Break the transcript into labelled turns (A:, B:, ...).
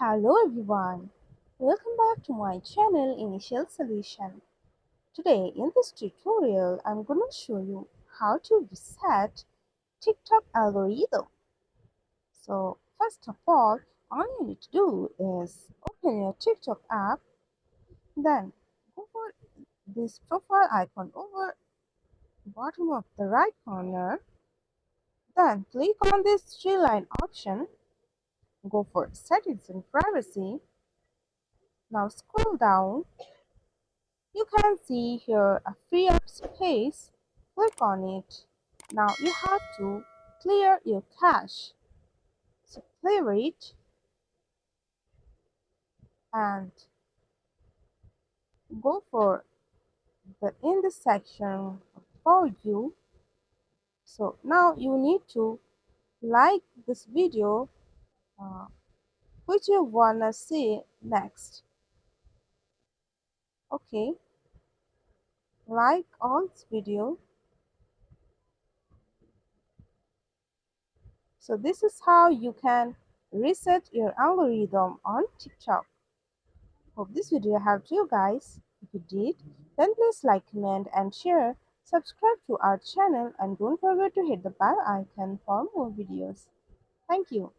A: Hello everyone, welcome back to my channel Initial Solution. Today in this tutorial I'm going to show you how to reset TikTok algorithm. So first of all you need to do is open your TikTok app, then go for this profile icon over the bottom of the right corner, then click on this three line option, go for settings and privacy. Now scroll down. You can see here a free up space. Click on it. Now you have to clear your cache. So clear it and go for the in the section for you. So now you need to like this video, uh, which you wanna see next. Okay, like all this video. So this is how you can reset your algorithm on TikTok. Hope this video helped you guys. If it did, then please like, comment and share. Subscribe to our channel and don't forget to hit the bell icon for more videos. Thank you.